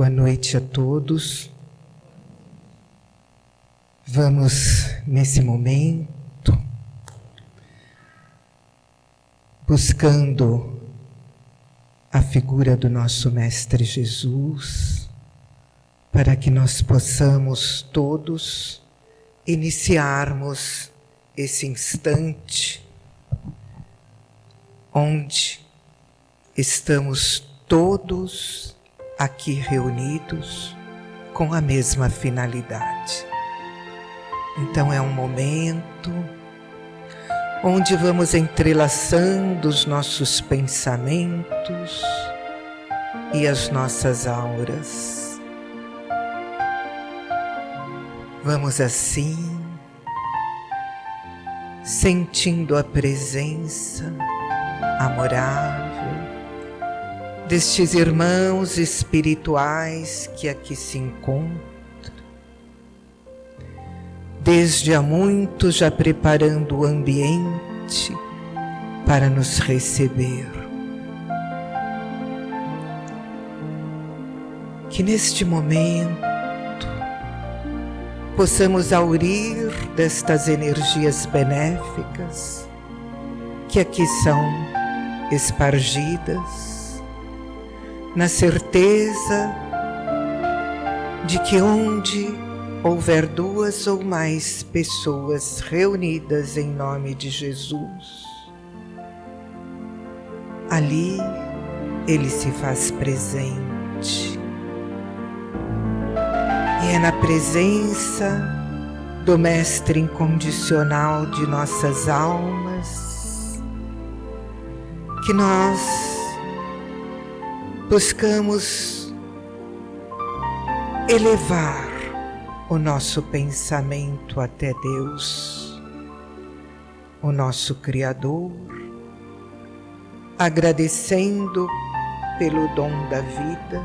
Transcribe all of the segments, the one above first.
Boa noite a todos. Vamos, nesse momento, buscando a figura do nosso Mestre Jesus, para que nós possamos todos iniciarmos esse instante onde estamos todos aqui reunidos com a mesma finalidade. Então é um momento onde vamos entrelaçando os nossos pensamentos e as nossas auras. Vamos assim, sentindo a presença amorável destes irmãos espirituais que aqui se encontram, desde há muito já preparando o ambiente para nos receber. Que neste momento possamos aurir destas energias benéficas que aqui são espargidas, na certeza de que onde houver duas ou mais pessoas reunidas em nome de Jesus, ali Ele se faz presente. E é na presença do Mestre incondicional de nossas almas que nós buscamos elevar o nosso pensamento até Deus, o nosso Criador, agradecendo pelo dom da vida,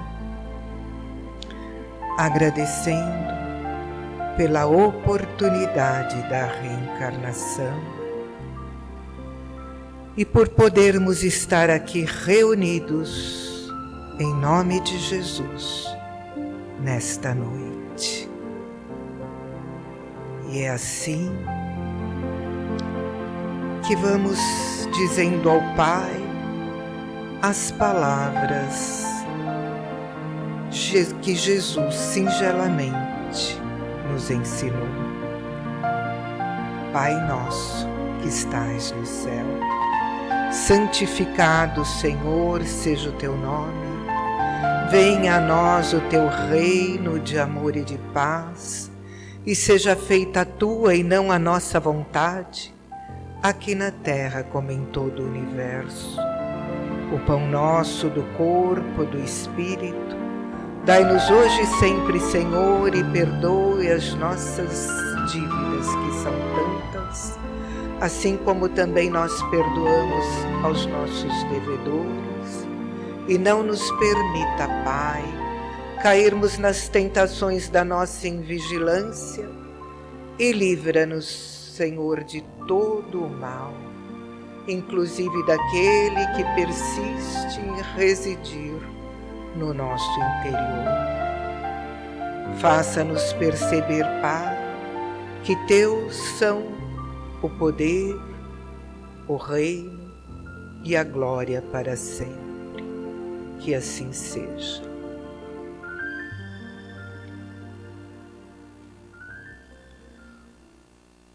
agradecendo pela oportunidade da reencarnação e por podermos estar aqui reunidos em nome de Jesus nesta noite. E é assim que vamos dizendo ao Pai as palavras que Jesus singelamente nos ensinou. Pai nosso que estais no céu, santificado, Senhor, seja o teu nome. Venha a nós o teu reino de amor e de paz, e seja feita a tua e não a nossa vontade, aqui na terra como em todo o universo. O pão nosso do corpo, do Espírito, dai-nos hoje e sempre, Senhor, e perdoe as nossas dívidas, que são tantas, assim como também nós perdoamos aos nossos devedores. E não nos permita, Pai, cairmos nas tentações da nossa invigilância e livra-nos, Senhor, de todo o mal, inclusive daquele que persiste em residir no nosso interior. Faça-nos perceber, Pai, que teus são o poder, o reino e a glória para sempre. Que assim seja.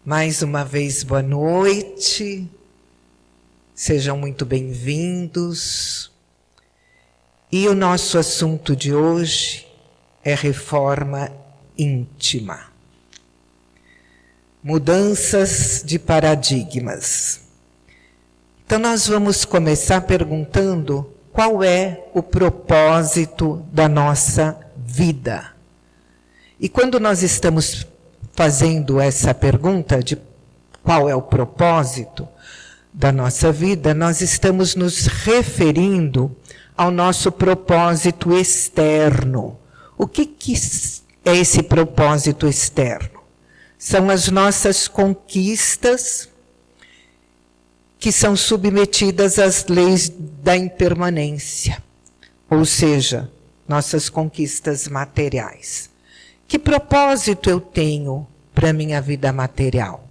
Mais uma vez, boa noite. Sejam muito bem-vindos. E o nosso assunto de hoje é reforma íntima. Mudanças de paradigmas. Então nós vamos começar perguntando qual é o propósito da nossa vida. E quando nós estamos fazendo essa pergunta de qual é o propósito da nossa vida, nós estamos nos referindo ao nosso propósito externo. O que é esse propósito externo? São as nossas conquistas que são submetidas às leis da impermanência. Ou seja, nossas conquistas materiais. Que propósito eu tenho para a minha vida material?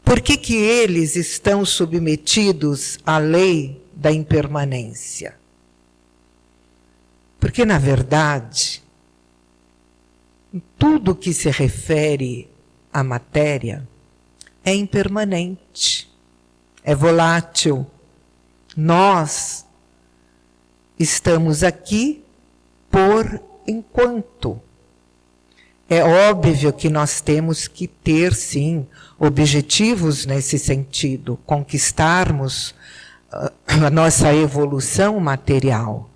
Por que eles estão submetidos à lei da impermanência? Porque, na verdade, tudo que se refere à matéria é impermanente, é volátil. Nós estamos aqui por enquanto. É óbvio que nós temos que ter, sim, objetivos nesse sentido, conquistarmos a nossa evolução material.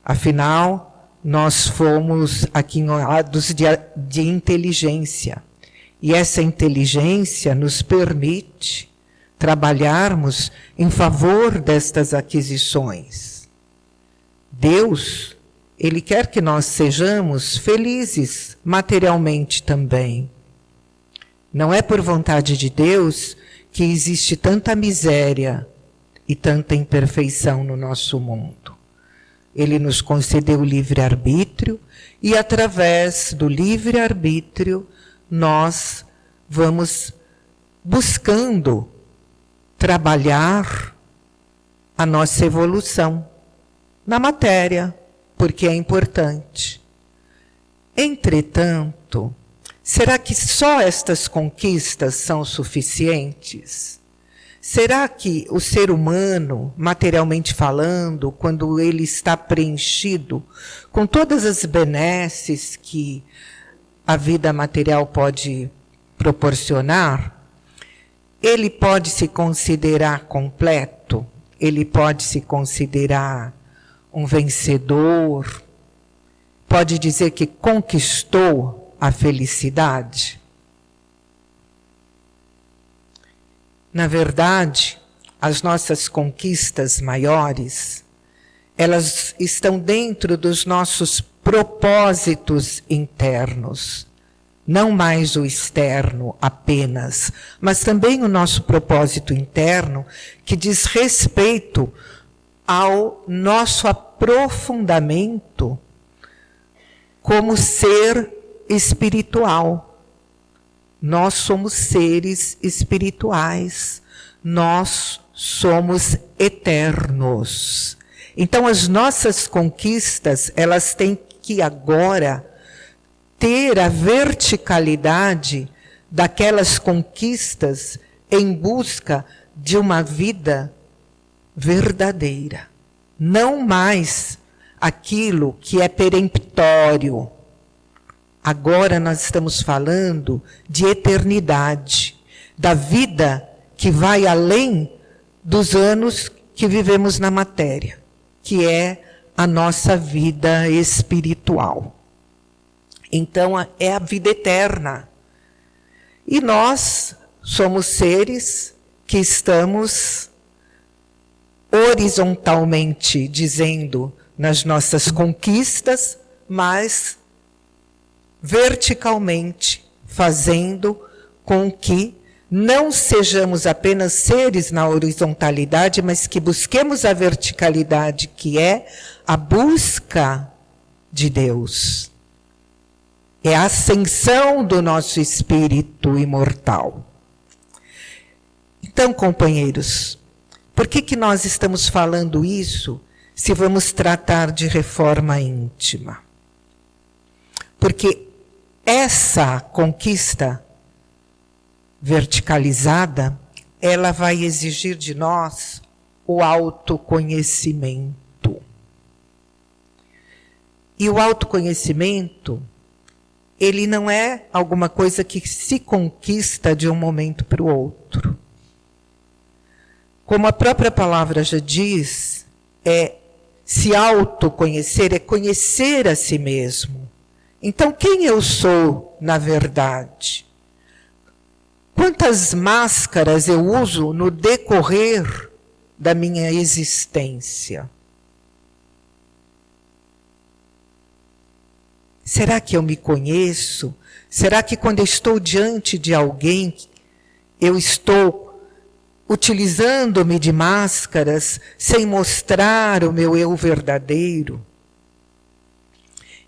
Afinal, nós fomos aquinhoados de inteligência. E essa inteligência nos permite trabalharmos em favor destas aquisições. Deus, Ele quer que nós sejamos felizes materialmente também. Não é por vontade de Deus que existe tanta miséria e tanta imperfeição no nosso mundo. Ele nos concedeu o livre-arbítrio e, através do livre-arbítrio, nós vamos buscando trabalhar a nossa evolução na matéria, porque é importante. Entretanto, será que só estas conquistas são suficientes? Será que o ser humano, materialmente falando, quando ele está preenchido com todas as benesses que a vida material pode proporcionar, ele pode se considerar completo? Ele pode se considerar um vencedor? Pode dizer que conquistou a felicidade? Na verdade, as nossas conquistas maiores, elas estão dentro dos nossos propósitos internos. Não mais o externo apenas, mas também o nosso propósito interno, que diz respeito ao nosso aprofundamento como ser espiritual. Nós somos seres espirituais, nós somos eternos. Então, as nossas conquistas, elas têm que agora ter a verticalidade daquelas conquistas em busca de uma vida verdadeira. Não mais aquilo que é peremptório. Agora nós estamos falando de eternidade, da vida que vai além dos anos que vivemos na matéria, que é a nossa vida espiritual. Então, é a vida eterna. E nós somos seres que estamos horizontalmente dizendo nas nossas conquistas, mas verticalmente fazendo com que não sejamos apenas seres na horizontalidade, mas que busquemos a verticalidade, que é a busca de Deus. É a ascensão do nosso espírito imortal. Então, companheiros, por que nós estamos falando isso se vamos tratar de reforma íntima? Porque essa conquista verticalizada, ela vai exigir de nós o autoconhecimento. E o autoconhecimento, ele não é alguma coisa que se conquista de um momento para o outro. Como a própria palavra já diz, se autoconhecer é conhecer a si mesmo. Então, quem eu sou, na verdade? Quantas máscaras eu uso no decorrer da minha existência? Será que eu me conheço? Será que quando eu estou diante de alguém, eu estou utilizando-me de máscaras, sem mostrar o meu eu verdadeiro.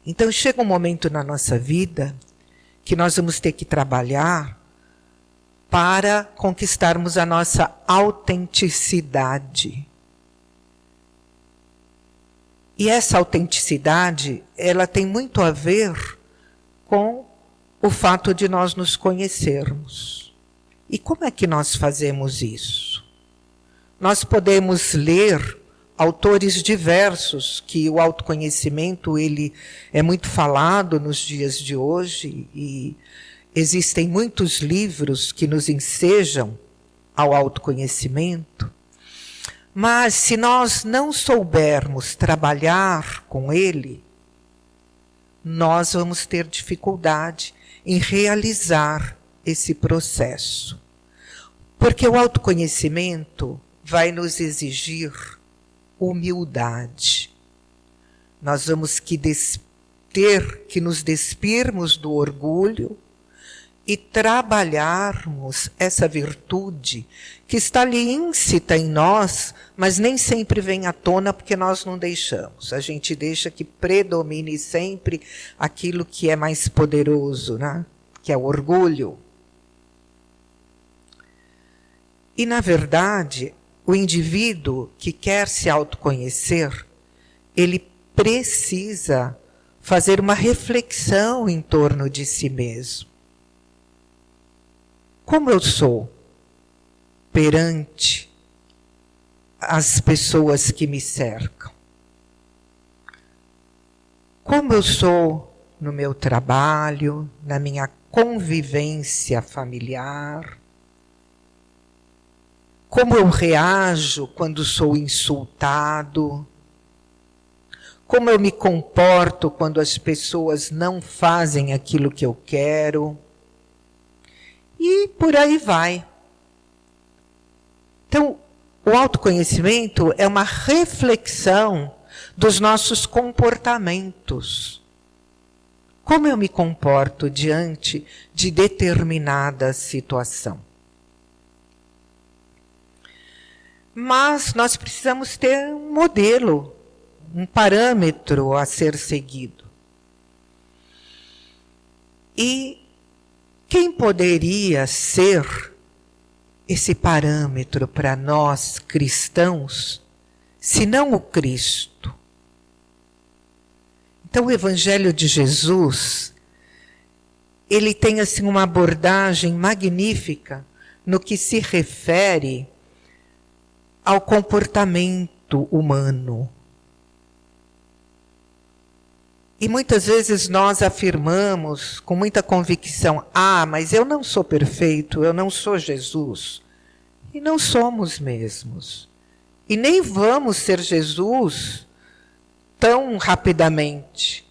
Então chega um momento na nossa vida que nós vamos ter que trabalhar para conquistarmos a nossa autenticidade. E essa autenticidade, ela tem muito a ver com o fato de nós nos conhecermos. E como é que nós fazemos isso? Nós podemos ler autores diversos, que o autoconhecimento ele é muito falado nos dias de hoje, e existem muitos livros que nos ensejam ao autoconhecimento. Mas se nós não soubermos trabalhar com ele, nós vamos ter dificuldade em realizar esse processo. Porque o autoconhecimento vai nos exigir humildade. Nós vamos ter que nos despirmos do orgulho e trabalharmos essa virtude que está ali íncita em nós, mas nem sempre vem à tona porque nós não deixamos. A gente deixa que predomine sempre aquilo que é mais poderoso, né? Que é o orgulho. E, na verdade, o indivíduo que quer se autoconhecer, ele precisa fazer uma reflexão em torno de si mesmo. Como eu sou perante as pessoas que me cercam? Como eu sou no meu trabalho, na minha convivência familiar? Como eu reajo quando sou insultado? Como eu me comporto quando as pessoas não fazem aquilo que eu quero? E por aí vai. Então, o autoconhecimento é uma reflexão dos nossos comportamentos. Como eu me comporto diante de determinada situação? Mas nós precisamos ter um modelo, um parâmetro a ser seguido. E quem poderia ser esse parâmetro para nós cristãos, se não o Cristo? Então o Evangelho de Jesus, ele tem assim uma abordagem magnífica no que se refere ao comportamento humano. E muitas vezes nós afirmamos com muita convicção, mas eu não sou perfeito, eu não sou Jesus. E não somos mesmos. E nem vamos ser Jesus tão rapidamente.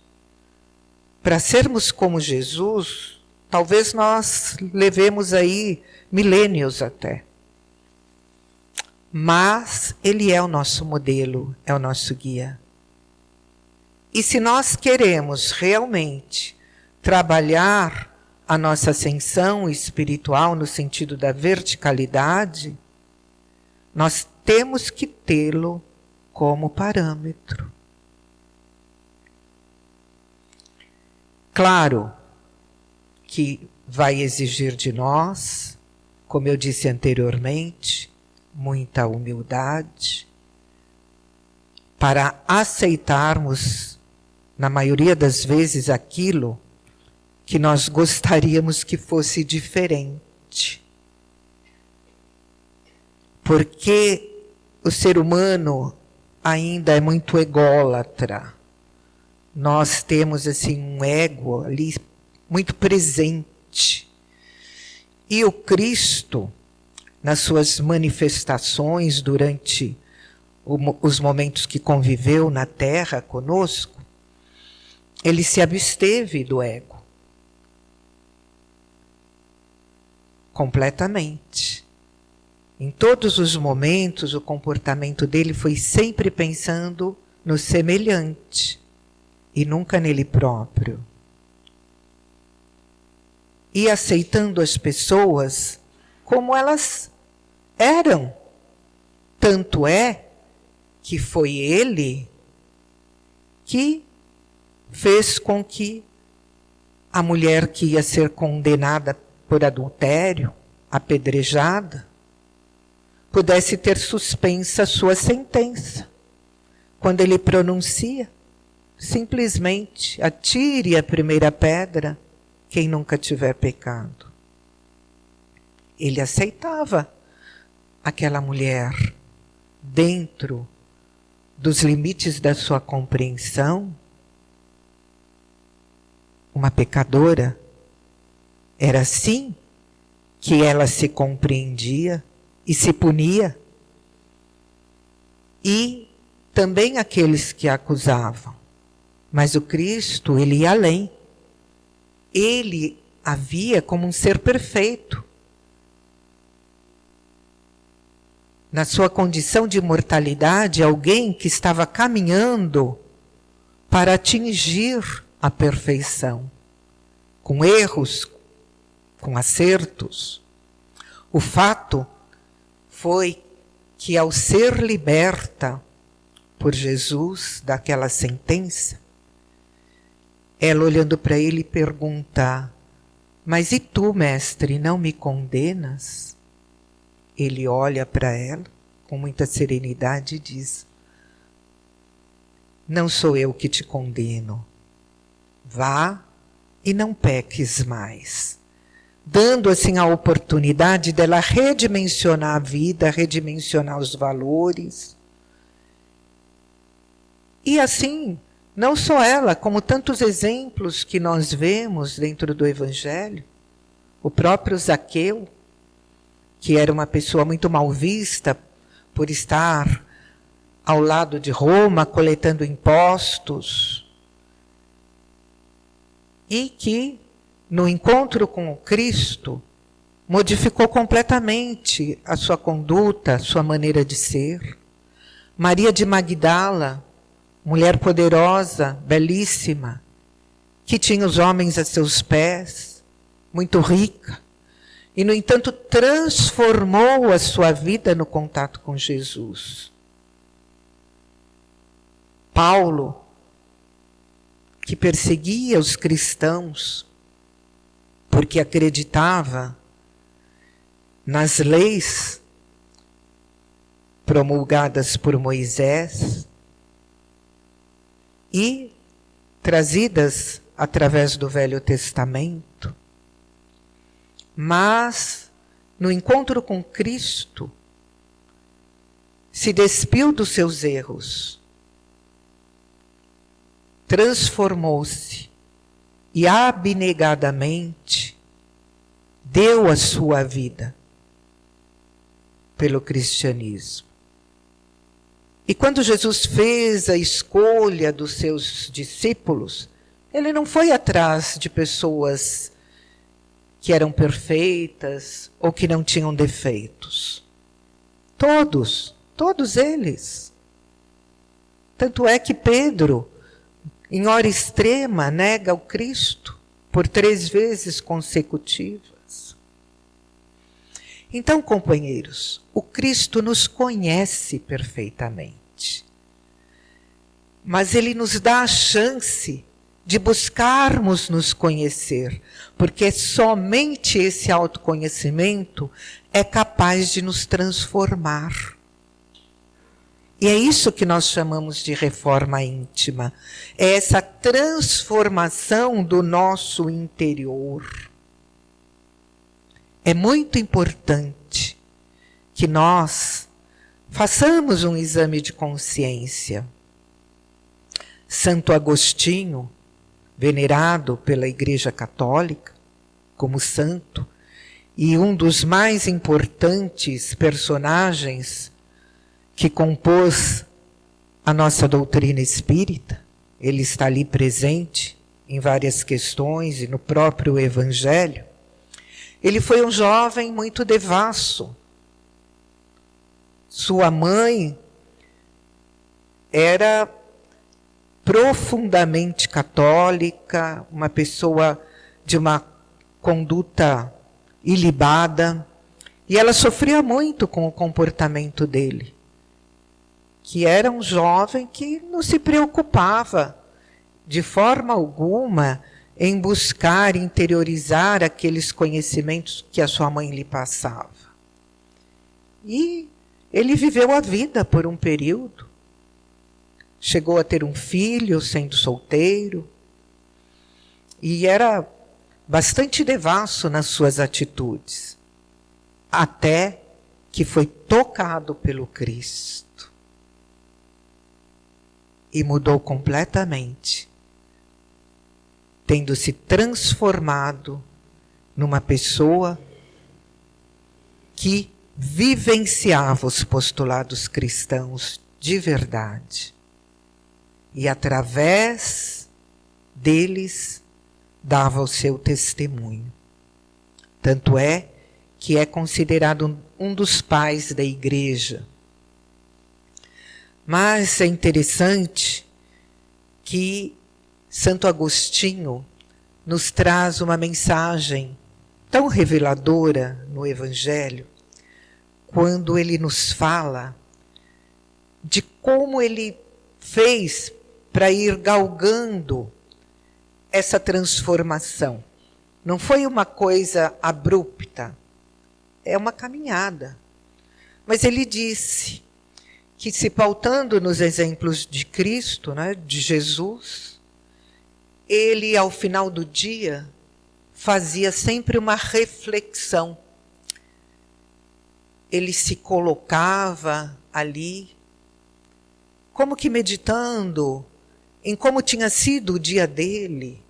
Para sermos como Jesus, talvez nós levemos aí milênios até. Mas ele é o nosso modelo, é o nosso guia. E se nós queremos realmente trabalhar a nossa ascensão espiritual no sentido da verticalidade, nós temos que tê-lo como parâmetro. Claro que vai exigir de nós, como eu disse anteriormente, muita humildade para aceitarmos, na maioria das vezes, aquilo que nós gostaríamos que fosse diferente. Porque o ser humano ainda é muito ególatra. Nós temos assim um ego ali muito presente. E o Cristo, nas suas manifestações durante os momentos que conviveu na Terra conosco, ele se absteve do ego. Completamente. Em todos os momentos, o comportamento dele foi sempre pensando no semelhante e nunca nele próprio. E aceitando as pessoas como elas Eram. Tanto é que foi ele que fez com que a mulher que ia ser condenada por adultério, apedrejada, pudesse ter suspensa a sua sentença. Quando ele pronuncia, simplesmente, atire a primeira pedra quem nunca tiver pecado. Ele aceitava aquela mulher dentro dos limites da sua compreensão, uma pecadora. Era assim que ela se compreendia e se punia. E também aqueles que a acusavam. Mas o Cristo, ele ia além. Ele a via como um ser perfeito. Na sua condição de mortalidade, alguém que estava caminhando para atingir a perfeição, com erros, com acertos. O fato foi que, ao ser liberta por Jesus daquela sentença, ela, olhando para ele, pergunta: mas e tu, mestre, não me condenas? Ele olha para ela com muita serenidade e diz: não sou eu que te condeno. Vá e não peques mais. Dando assim a oportunidade dela redimensionar a vida, redimensionar os valores. E assim, não só ela, como tantos exemplos que nós vemos dentro do Evangelho. O próprio Zaqueu, que era uma pessoa muito mal vista por estar ao lado de Roma, coletando impostos, e que, no encontro com o Cristo, modificou completamente a sua conduta, a sua maneira de ser. Maria de Magdala, mulher poderosa, belíssima, que tinha os homens a seus pés, muito rica, e, no entanto, transformou a sua vida no contato com Jesus. Paulo, que perseguia os cristãos, porque acreditava nas leis promulgadas por Moisés e trazidas através do Velho Testamento, mas, no encontro com Cristo, se despiu dos seus erros, transformou-se e abnegadamente deu a sua vida pelo cristianismo. E quando Jesus fez a escolha dos seus discípulos, ele não foi atrás de pessoas que eram perfeitas ou que não tinham defeitos. Todos eles. Tanto é que Pedro, em hora extrema, nega o Cristo por 3 vezes consecutivas. Então, companheiros, o Cristo nos conhece perfeitamente. Mas ele nos dá a chance de buscarmos nos conhecer, porque somente esse autoconhecimento é capaz de nos transformar. E é isso que nós chamamos de reforma íntima. É essa transformação do nosso interior. É muito importante que nós façamos um exame de consciência. Santo Agostinho, venerado pela Igreja Católica como santo, e um dos mais importantes personagens que compôs a nossa doutrina espírita, ele está ali presente em várias questões e no próprio Evangelho. Ele foi um jovem muito devasso. Sua mãe era profundamente católica, uma pessoa de uma conduta ilibada, E ela sofria muito com o comportamento dele, que era um jovem que não se preocupava de forma alguma em buscar interiorizar aqueles conhecimentos que a sua mãe lhe passava. E ele viveu a vida por um período. Chegou a ter um filho, sendo solteiro. E era bastante devasso nas suas atitudes. Até que foi tocado pelo Cristo. E mudou completamente, tendo se transformado numa pessoa que vivenciava os postulados cristãos de verdade. E através deles dava o seu testemunho. Tanto é que é considerado um dos pais da igreja. Mas é interessante que Santo Agostinho nos traz uma mensagem tão reveladora no Evangelho, quando ele nos fala de como ele fez para ir galgando essa transformação. Não foi uma coisa abrupta, é uma caminhada. Mas ele disse que, se pautando nos exemplos de Cristo, né, de Jesus, ele, ao final do dia, fazia sempre uma reflexão. Ele se colocava ali, como que meditando em como tinha sido o dia dele,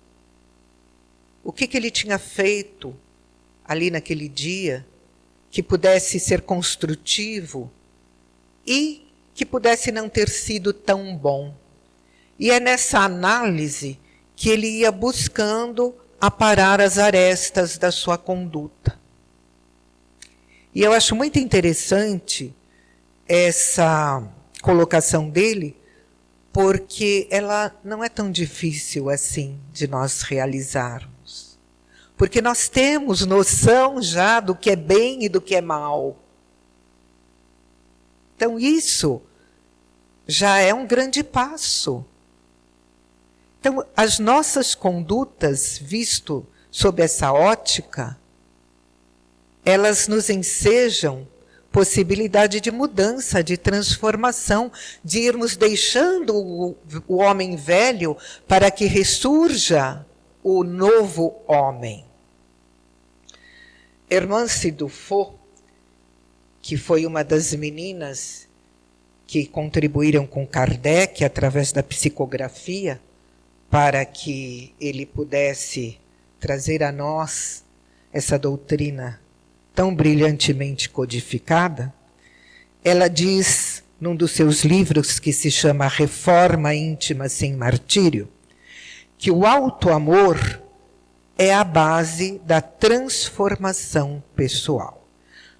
o que ele tinha feito ali naquele dia, que pudesse ser construtivo e que pudesse não ter sido tão bom. E é nessa análise que ele ia buscando aparar as arestas da sua conduta. E eu acho muito interessante essa colocação dele, porque ela não é tão difícil assim de nós realizarmos. Porque nós temos noção já do que é bem e do que é mal. Então isso já é um grande passo. Então, as nossas condutas, visto sob essa ótica, elas nos ensejam possibilidade de mudança, de transformação, de irmos deixando o homem velho para que ressurja o novo homem. Hermance Dufaux, que foi uma das meninas que contribuíram com Kardec através da psicografia, para que ele pudesse trazer a nós essa doutrina tão brilhantemente codificada, ela diz, num dos seus livros, que se chama Reforma Íntima Sem Martírio, que o auto-amor é a base da transformação pessoal.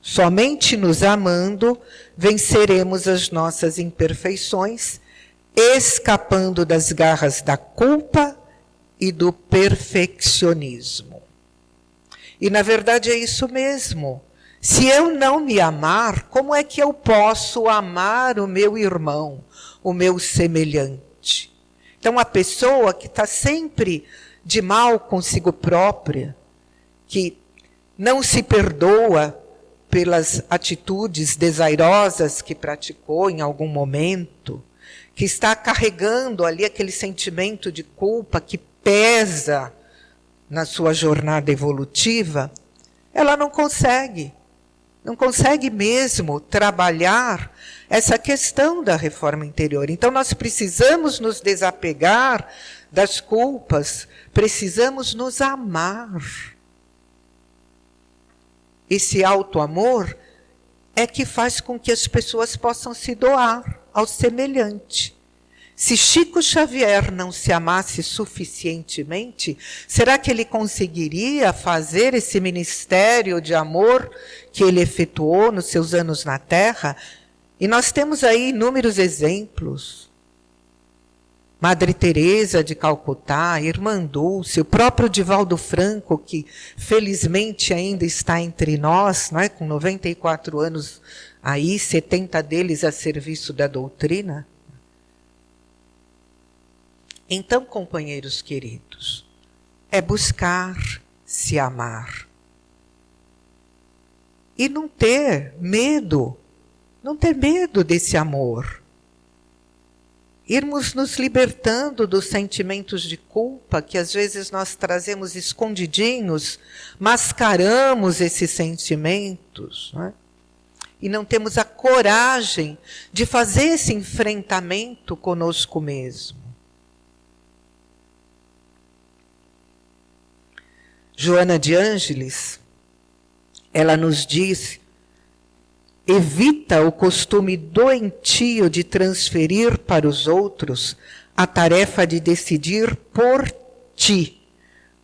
Somente nos amando venceremos as nossas imperfeições, escapando das garras da culpa e do perfeccionismo. E, na verdade, é isso mesmo. Se eu não me amar, como é que eu posso amar o meu irmão, o meu semelhante? Então, a pessoa que está sempre de mal consigo própria, que não se perdoa pelas atitudes desairosas que praticou em algum momento, que está carregando ali aquele sentimento de culpa que pesa na sua jornada evolutiva, ela não consegue mesmo trabalhar essa questão da reforma interior. Então, nós precisamos nos desapegar das culpas, precisamos nos amar. Esse auto-amor é que faz com que as pessoas possam se doar ao semelhante. Se Chico Xavier não se amasse suficientemente, será que ele conseguiria fazer esse ministério de amor que ele efetuou nos seus anos na Terra? E nós temos aí inúmeros exemplos. Madre Teresa de Calcutá, Irmã Dulce, o próprio Divaldo Franco, que felizmente ainda está entre nós, não é? Com 94 anos aí, 70 deles a serviço da doutrina. Então, companheiros queridos, é buscar se amar. E não ter medo desse amor. Irmos nos libertando dos sentimentos de culpa que às vezes nós trazemos escondidinhos, mascaramos esses sentimentos, não é? E não temos a coragem de fazer esse enfrentamento conosco mesmo. Joana de Ângeles, ela nos diz: evita o costume doentio de transferir para os outros a tarefa de decidir por ti,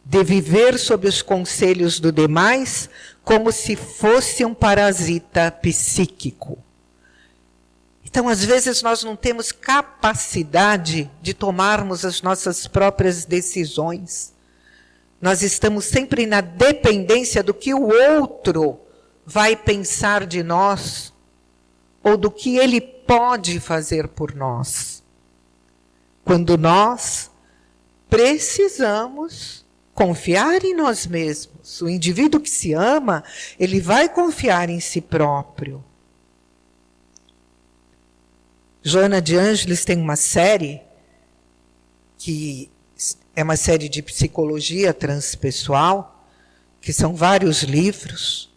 de viver sob os conselhos do demais como se fosse um parasita psíquico. Então, às vezes, nós não temos capacidade de tomarmos as nossas próprias decisões. Nós estamos sempre na dependência do que o outro vai pensar de nós, ou do que ele pode fazer por nós. Quando nós precisamos confiar em nós mesmos. O indivíduo que se ama, ele vai confiar em si próprio. Joana de Ângeles tem uma série que é uma série de psicologia transpessoal, que são vários livros.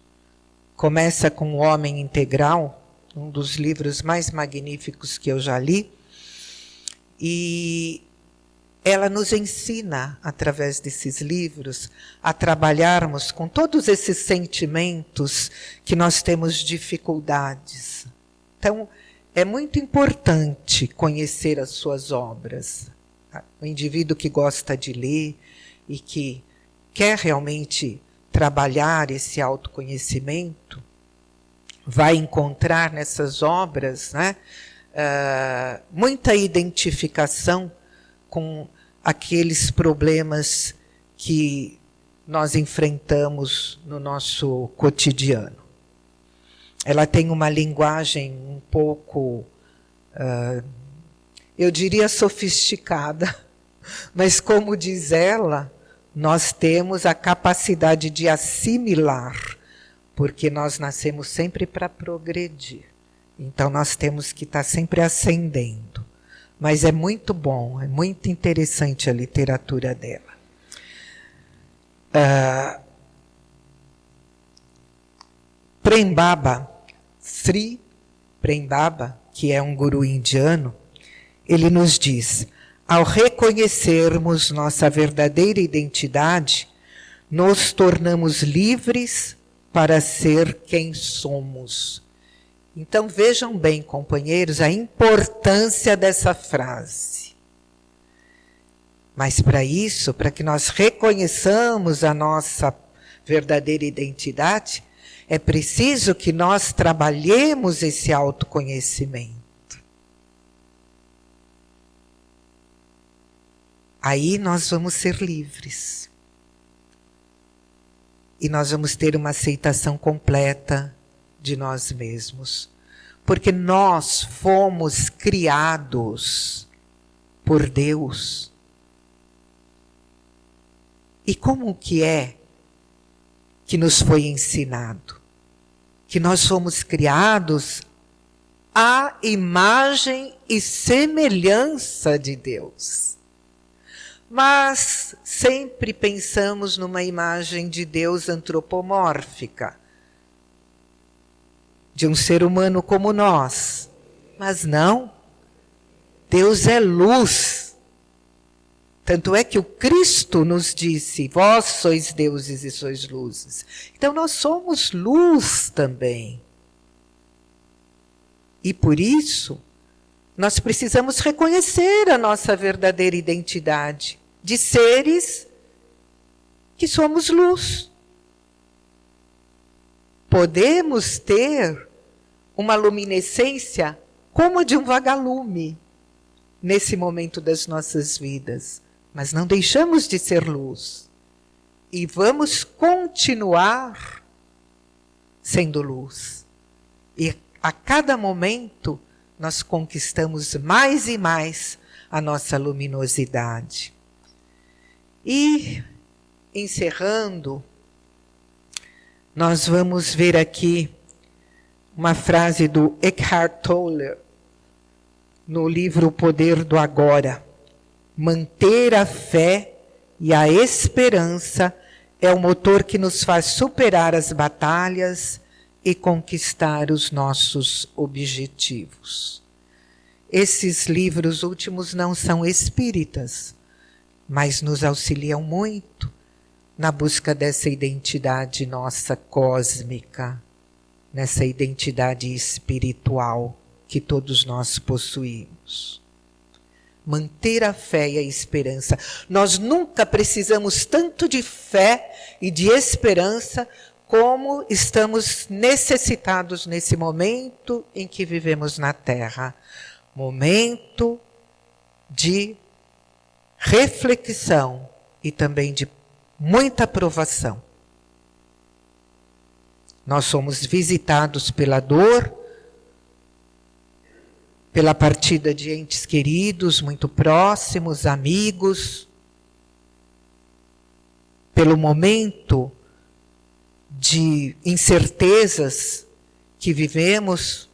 Começa com O Homem Integral, um dos livros mais magníficos que eu já li. E ela nos ensina, através desses livros, a trabalharmos com todos esses sentimentos que nós temos dificuldades. Então, é muito importante conhecer as suas obras. O indivíduo que gosta de ler e que quer realmente trabalhar esse autoconhecimento, vai encontrar nessas obras, né, muita identificação com aqueles problemas que nós enfrentamos no nosso cotidiano. Ela tem uma linguagem um pouco, eu diria sofisticada, mas como diz ela, nós temos a capacidade de assimilar, porque nós nascemos sempre para progredir. Então nós temos que estar sempre ascendendo. Mas é muito bom, é muito interessante a literatura dela. Prem Baba, Sri Prem Baba, que é um guru indiano, ele nos diz: ao reconhecermos nossa verdadeira identidade, nos tornamos livres para ser quem somos. Então vejam bem, companheiros, a importância dessa frase. Mas para isso, para que nós reconheçamos a nossa verdadeira identidade, é preciso que nós trabalhemos esse autoconhecimento. Aí nós vamos ser livres. E nós vamos ter uma aceitação completa de nós mesmos. Porque nós fomos criados por Deus. E como que é que nos foi ensinado? Que nós fomos criados à imagem e semelhança de Deus. Mas sempre pensamos numa imagem de Deus antropomórfica, de um ser humano como nós. Mas não, Deus é luz. Tanto é que o Cristo nos disse: vós sois deuses e sois luzes. Então nós somos luz também. E por isso, nós precisamos reconhecer a nossa verdadeira identidade de seres que somos luz. Podemos ter uma luminescência como a de um vagalume. nesse momento das nossas vidas, mas não deixamos de ser luz. E vamos continuar sendo luz. E a cada momento nós conquistamos mais e mais a nossa luminosidade. E, encerrando, nós vamos ver aqui uma frase do Eckhart Tolle, no livro O Poder do Agora. Manter a fé e a esperança é o motor que nos faz superar as batalhas e conquistar os nossos objetivos. Esses livros últimos não são espíritas, mas nos auxiliam muito na busca dessa identidade nossa cósmica, nessa identidade espiritual que todos nós possuímos. Manter a fé e a esperança. Nós nunca precisamos tanto de fé e de esperança como estamos necessitados nesse momento em que vivemos na Terra. Momento de reflexão e também de muita provação. Nós somos visitados pela dor, pela partida de entes queridos, muito próximos, amigos, pelo momento de incertezas que vivemos,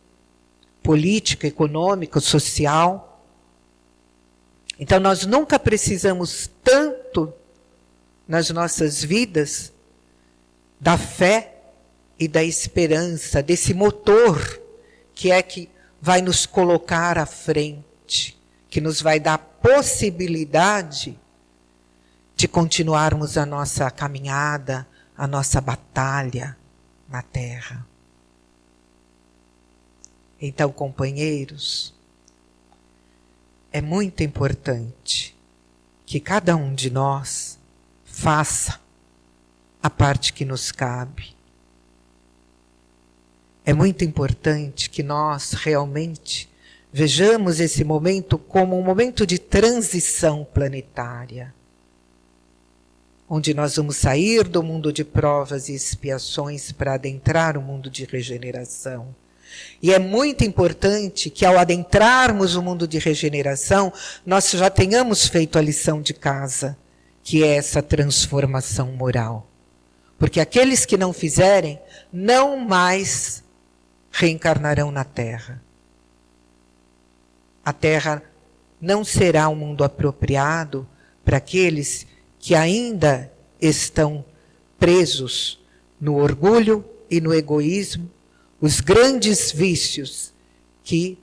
política, econômica, social. Então nós nunca precisamos tanto nas nossas vidas da fé e da esperança, desse motor que é que vai nos colocar à frente, que nos vai dar a possibilidade de continuarmos a nossa caminhada, a nossa batalha na Terra. Então, companheiros, é muito importante que cada um de nós faça a parte que nos cabe. É muito importante que nós realmente vejamos esse momento como um momento de transição planetária, onde nós vamos sair do mundo de provas e expiações para adentrar o mundo de regeneração. E é muito importante que ao adentrarmos o mundo de regeneração, nós já tenhamos feito a lição de casa, que é essa transformação moral. Porque aqueles que não fizerem, não mais reencarnarão na Terra. A Terra não será um mundo apropriado para aqueles que ainda estão presos no orgulho e no egoísmo, os grandes vícios que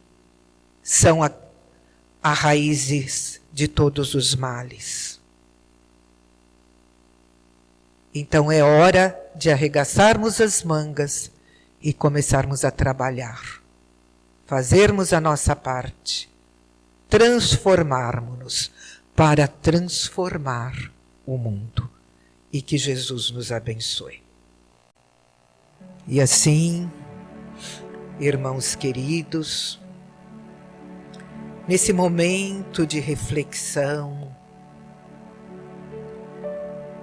são a raízes de todos os males. Então é hora de arregaçarmos as mangas e começarmos a trabalhar, fazermos a nossa parte, transformarmos-nos para transformar o mundo. E que Jesus nos abençoe. E assim, irmãos queridos, nesse momento de reflexão,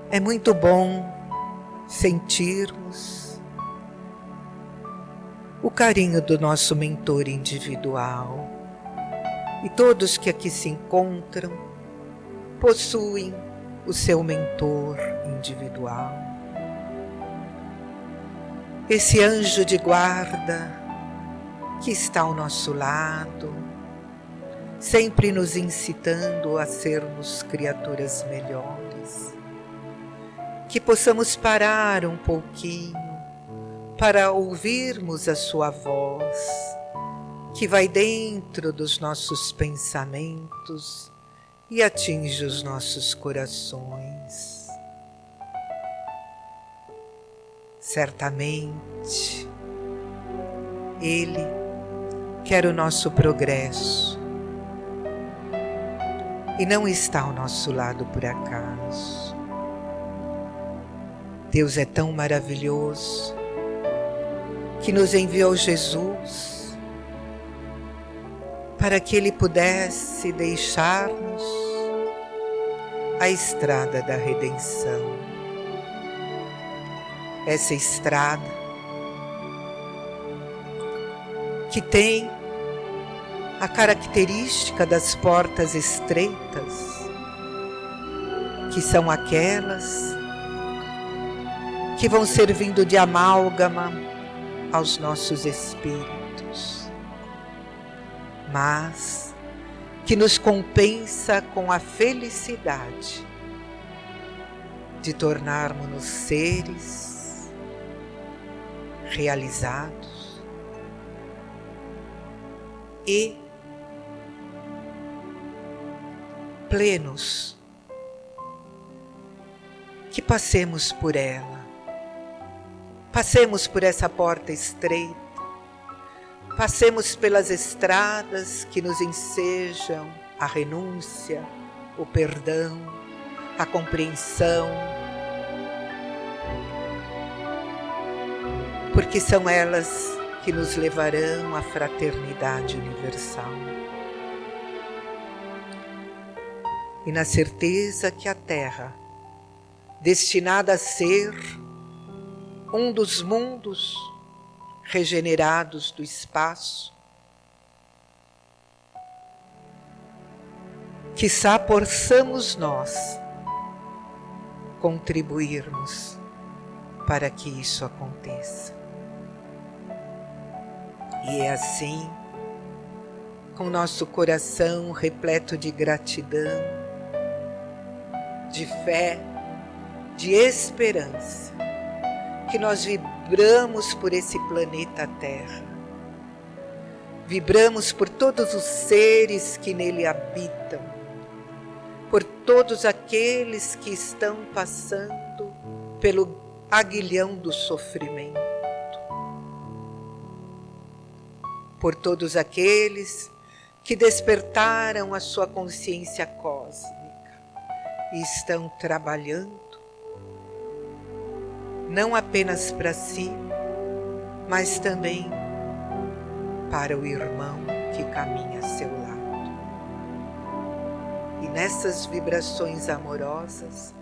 é muito bom sentirmos o carinho do nosso mentor individual. E todos que aqui se encontram possuem o seu mentor individual. Esse anjo de guarda que está ao nosso lado, sempre nos incitando a sermos criaturas melhores. Que possamos parar um pouquinho para ouvirmos a sua voz, que vai dentro dos nossos pensamentos e atinge os nossos corações. Certamente, Ele quer o nosso progresso e não está ao nosso lado por acaso. Deus é tão maravilhoso que nos enviou Jesus para que Ele pudesse deixar-nos a estrada da redenção. Essa estrada que tem a característica das portas estreitas, que são aquelas que vão servindo de amálgama aos nossos espíritos, mas que nos compensa com a felicidade de tornarmos-nos seres realizados e plenos, que passemos por ela, passemos por essa porta estreita, passemos pelas estradas que nos ensejam a renúncia, o perdão, a compreensão, porque são elas que nos levarão à fraternidade universal. E na certeza que a Terra, destinada a ser um dos mundos regenerados do espaço, quiçá possamos nós contribuirmos para que isso aconteça. E é assim, com nosso coração repleto de gratidão, de fé, de esperança, que nós vibramos por esse planeta Terra. Vibramos por todos os seres que nele habitam, por todos aqueles que estão passando pelo aguilhão do sofrimento, por todos aqueles que despertaram a sua consciência cósmica e estão trabalhando não apenas para si, mas também para o irmão que caminha a seu lado. E nessas vibrações amorosas,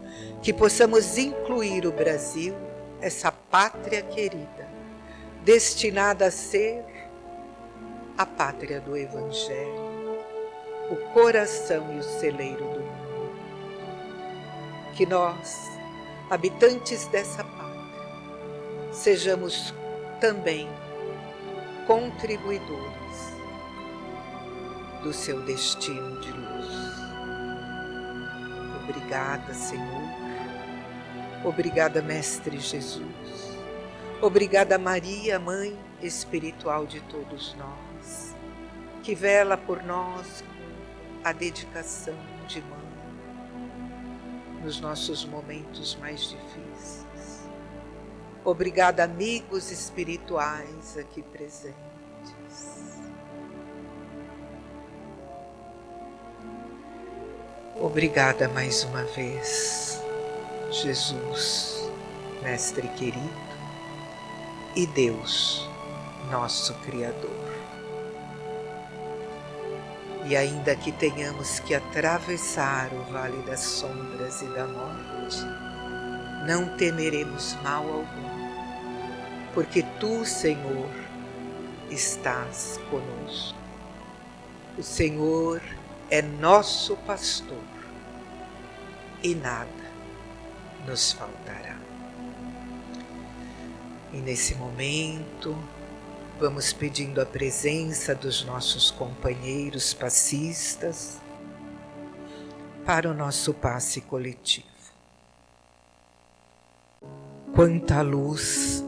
que possamos incluir o Brasil, essa pátria querida, destinada a ser a pátria do Evangelho, o coração e o celeiro do mundo. Que nós, habitantes dessa pátria, sejamos também contribuidores do seu destino de luz. Obrigada, Senhor. Obrigada, Mestre Jesus. Obrigada, Maria, Mãe espiritual de todos nós, que vela por nós com a dedicação de mãe nos nossos momentos mais difíceis. Obrigada, amigos espirituais aqui presentes. Obrigada mais uma vez, Jesus, Mestre querido, e Deus, nosso Criador. E ainda que tenhamos que atravessar o vale das sombras e da morte, não temeremos mal algum, porque Tu, Senhor, estás conosco. O Senhor é nosso pastor e nada nos faltará. E nesse momento, vamos pedindo a presença dos nossos companheiros passistas para o nosso passe coletivo. Quanta luz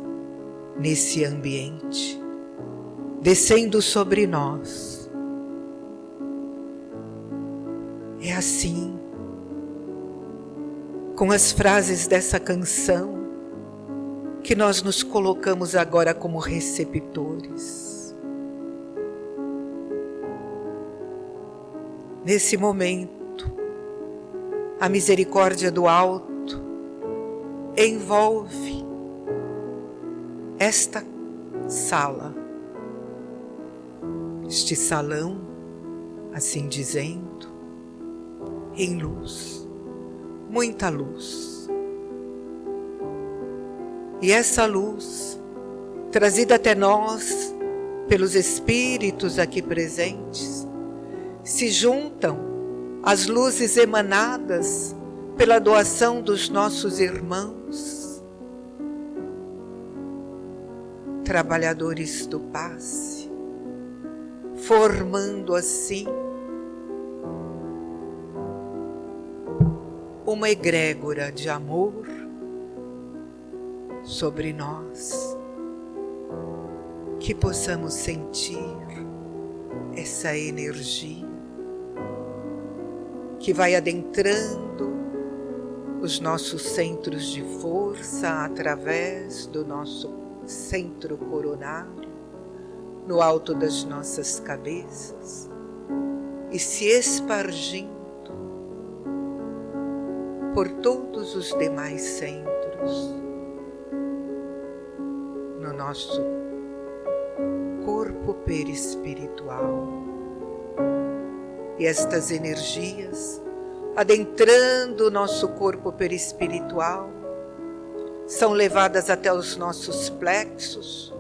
nesse ambiente, descendo sobre nós. É assim, com as frases dessa canção, que nós nos colocamos agora como receptores. Nesse momento, a misericórdia do alto envolve esta sala, este salão Assim dizendo, em luz, muita luz. E essa luz, trazida até nós pelos espíritos aqui presentes, se juntam às luzes emanadas pela doação dos nossos irmãos, trabalhadores do passe, formando assim uma egrégora de amor sobre nós, que possamos sentir essa energia que vai adentrando os nossos centros de força através do nosso centro coronário, no alto das nossas cabeças, e se espargindo por todos os demais centros, no nosso corpo perispiritual. E estas energias, adentrando o nosso corpo perispiritual, são levadas até os nossos plexos,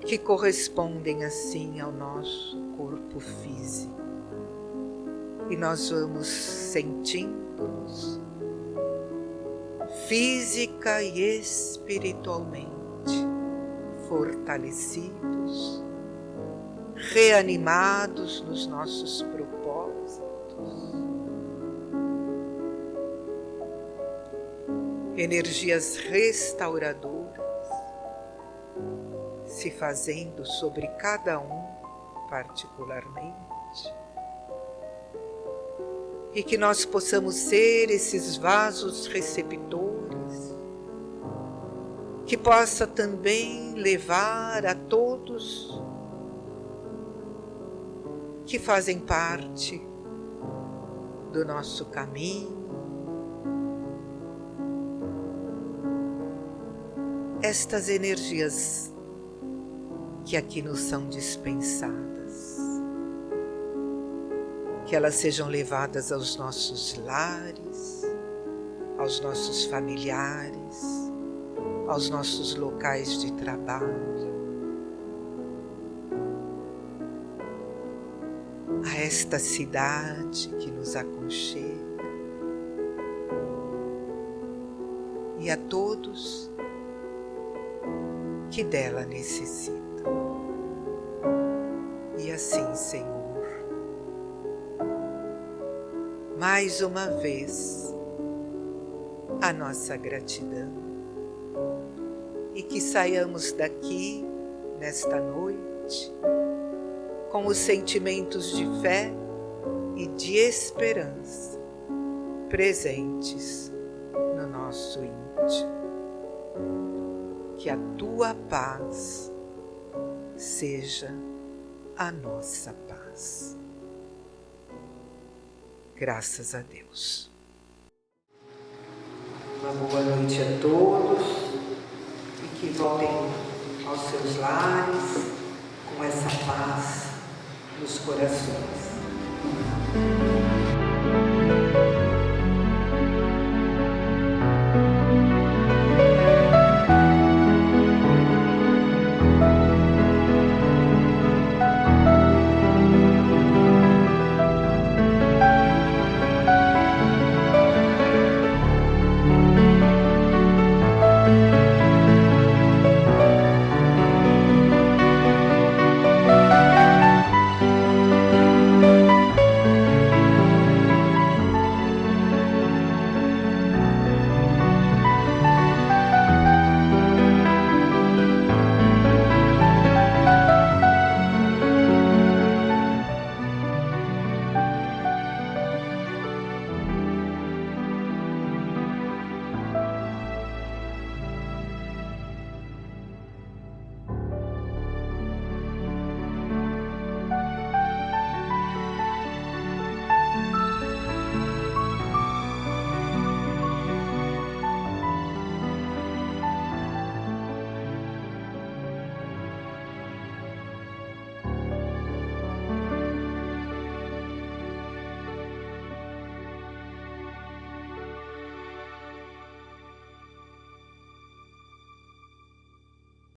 que correspondem assim ao nosso corpo físico. E nós vamos sentindo-nos física e espiritualmente fortalecidos, reanimados nos nossos propósitos, energias restauradoras se fazendo sobre cada um particularmente, e que nós possamos ser esses vasos receptores, que possa também levar a todos que fazem parte do nosso caminho estas energias que aqui nos são dispensadas, que elas sejam levadas aos nossos lares, aos nossos familiares, aos nossos locais de trabalho, a esta cidade que nos aconchega e a todos que dela necessitam. E assim, Senhor, mais uma vez, a nossa gratidão, e que saiamos daqui, nesta noite, com os sentimentos de fé e de esperança presentes no nosso íntimo. Que a tua paz seja a nossa paz. Graças a Deus. Uma boa noite a todos e que voltem aos seus lares com essa paz nos corações.